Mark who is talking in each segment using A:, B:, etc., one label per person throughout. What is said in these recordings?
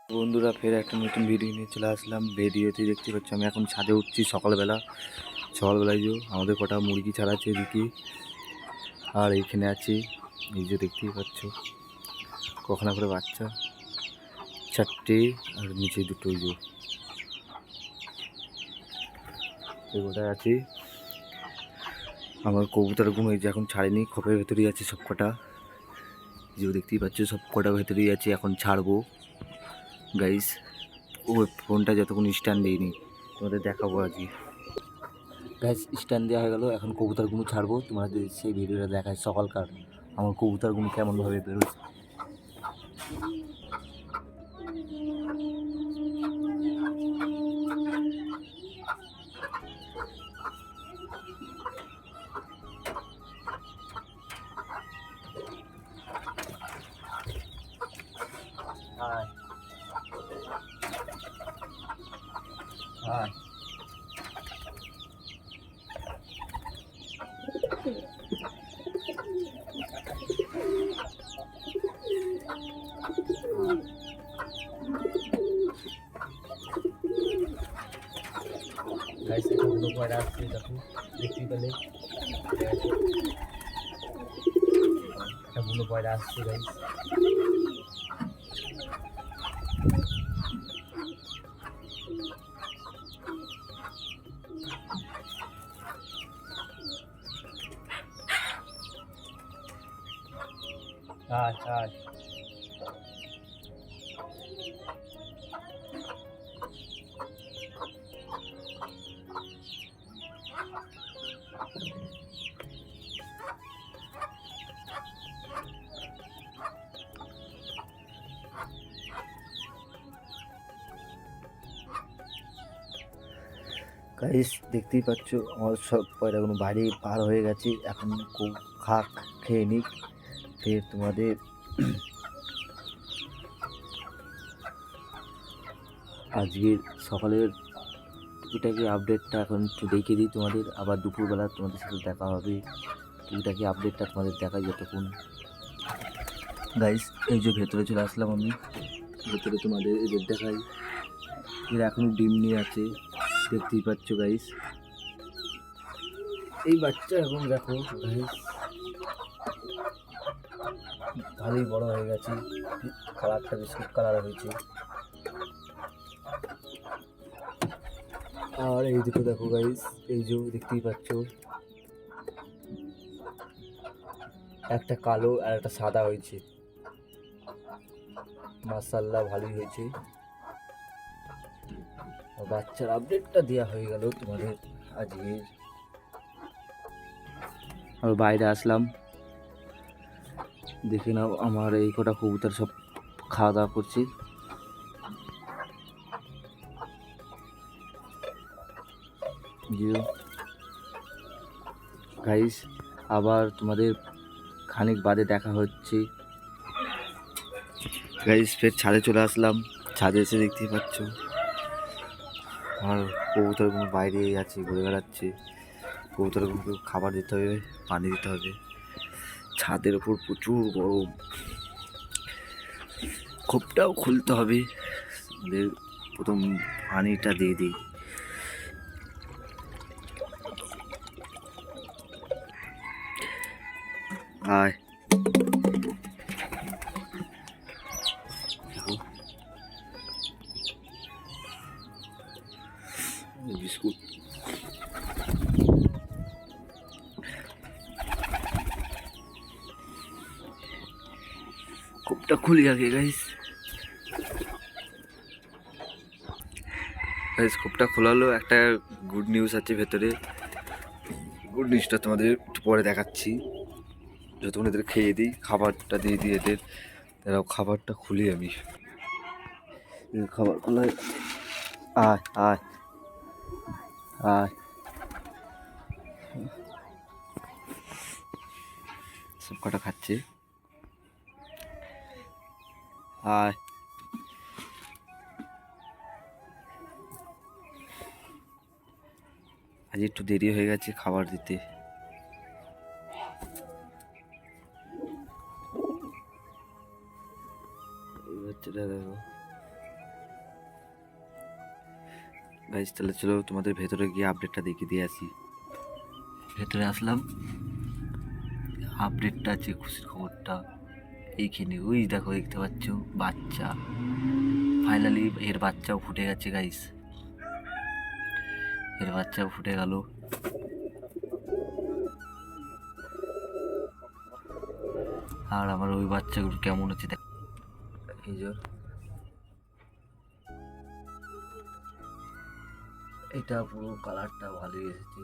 A: বন্ধুরা, ফের একটা নতুন ভিডিও নিয়ে চলে আসলাম। ভিডিওতে দেখতে পাচ্ছি আমি এখন ছাদে উঠছি সকালবেলায় যে আমাদের কটা মুরগি ছাড়া আছে এদিকে, আর এইখানে আছে এই যে দেখতেই পাচ্ছ কখনো করে বাচ্চা চারটে, আর নিচে দুটো এই গোটায় আছে। আমার কবুতরগুলো এই যে এখন ছাড়েনি, খোপের ভেতরেই আছে সব কটা, যে দেখতেই পাচ্ছ সব কটা ভেতরেই আছে। এখন ছাড়বো গাইস, ও ফোনটা যতক্ষণ স্ট্যান্ড দিইনি তোমাদের দেখাবো আজকে। গাইস স্ট্যান্ড দেওয়া হয়ে গেল, এখন কবুতরগুলো ছাড়বো, তোমাদের সেই ভিডিওটা দেখায় সকালকার আমার কবুতরগুলো কেমনভাবে বেরোচ্ছে। হাই হাই গাইস, এটা হলো পয়রা আসছে, দেখো দেখতেই পেলে একটা বুনো পয়রা আসছে গাইস। হাই হাই গাইস দেখতেই পাচ্ছ আমার সব পয়রাগুলো বাইরে পার হয়ে গেছে, এখন খুব খেয়ে নিক, ফের তোমাদের আজকের সকালের টুকিটাকি আপডেটটা এখন একটু দেখিয়ে দিই তোমাদের, আবার দুপুরবেলা তোমাদের সাথে দেখা হবে। টুকিটাকি আপডেটটা তোমাদের দেখাই যতক্ষণ। গাইস এই যে ভেতরে চলে আসলাম আমি, ভেতরে তোমাদের এদের দেখাই, এরা এখনো ডিম নিয়ে আছে দেখতেই পাচ্ছ গাইস। এই বাচ্চা এখন দেখো গাইস ভালোই বড় হয়ে গেছে, কালারটা বিস্কুট কালার হয়েছে। আর এই দুটো দেখো গাইস, এই যে দেখতেই পাচ্ছ একটা কালো আর একটা সাদা হয়েছে, মাশাআল্লাহ ভালোই হয়েছে। বাচ্চার আপডেটটা দেওয়া হয়ে গেল তোমাদের আজকে। আর বাইরে আসলাম, দেখে নাও আমার এই কটা কবুতর সব খাওয়া দাওয়া করছি। গাইস আবার তোমাদের খানিক বাদে দেখা হচ্ছে। গাইস ফের ছাদে চলে আসলাম, ছাদে এসে দেখতেই পাচ্ছ আমার কবুতরগুলো বাইরে আছে, ঘুরে বেড়াচ্ছে। কবুতরগুলোকে খাবার দিতে হবে, পানি দিতে হবে। ছাদের ওপর প্রচুর গরম, খোপটাও খুলতে হবে। প্রথম পানিটা দিয়ে দিই। আয় বিস্কুট, খোপটা খুলি আগে গাইস। খোপটা খোলালো, একটা গুড নিউজ আছে ভেতরে। গুড নিউজটা তোমাদের একটু পরে দেখাচ্ছি, যতক্ষণ এদের খেয়ে দিই, খাবারটা দিয়ে দিই এদের। তারাও খাবারটা খুলি আমি, খাবার খোলা। আয় আয় আয়, সব কটা খাচ্ছে। আয় আজ একটু দেরি হয়ে গেছে খাবার দিতে। এই বাচ্চাটা দেখো গাইস তাহলে চলো তোমাদের ভেতরে গিয়ে আপডেটটা দেখিয়ে দিয়ে আসি। ভেতরে আসলাম, আপডেটটা আছে, খুশির খবরটা এইখানে। ওই দেখো দেখতে পাচ্ছ বাচ্চা, ফাইনালি এর বাচ্চাও ফুটে গেছে গাইস, এর বাচ্চাও ফুটে গেল। আর আমার ওই বাচ্চাগুলো কেমন হচ্ছে দেখ, এই যে এটা পুরো কালারটা ভালোই এসেছে।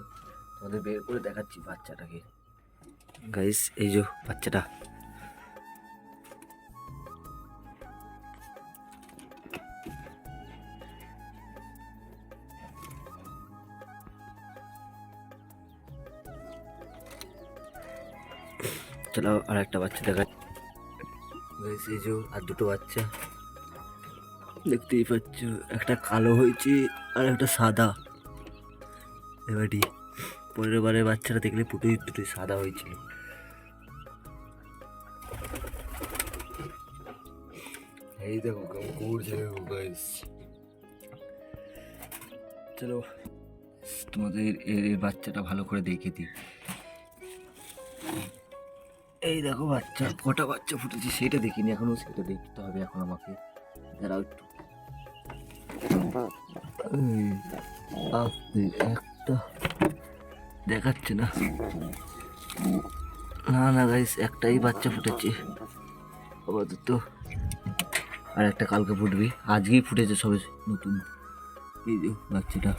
A: তোমাদের বের করে দেখাচ্ছি বাচ্চাটাকে। গাইস এই যে বাচ্চাটা, চলো আর একটা বাচ্চা দেখা। গাইস এই যে আর দুটো বাচ্চা দেখতেই পাচ্ছ, একটা কালো হয়েছে আর একটা সাদা। এবারই পরের বারে বাচ্চারা দেখলে দুটোই দুটোই সাদা হয়েছিল। এই দেখো কেমন ঘুরছে গাইস। চলো তোমাদের এর বাচ্চাটা ভালো করে দেখে দিই। এই দেখো বাচ্চা, কটা বাচ্চা ফুটেছে সেটা দেখিনি এখনো, সেটা দেখতে হবে এখন আমাকে। দাঁড়াও একটু, আস্তে, একটা দেখাচ্ছে না, না না গাইস একটাই বাচ্চা ফুটেছে আপাতত, আর একটা কালকে ফুটবে, আজকেই ফুটেছে সবে নতুন। এই যে বাচ্চাটা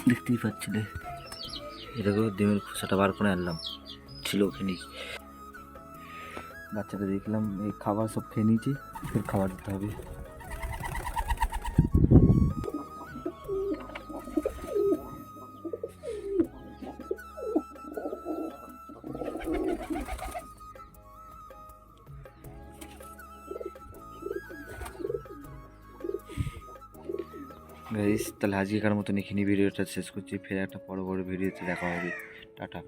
A: দেখতেই পাচ্ছিলে, এটাকেও ডিমের খোসাটা বার করে আনলাম, ছিল ওখানেই। বাচ্চাটা দেখলাম এই খাবার সব খেয়ে নিয়েছি, ফের খাবার দিতে হবে। গাইস তাহলে আজকেকার মতন এখানে ভিডিওটা শেষ করছি, ফের একটা বড় ভিডিওতে দেখা হবে। টাটা।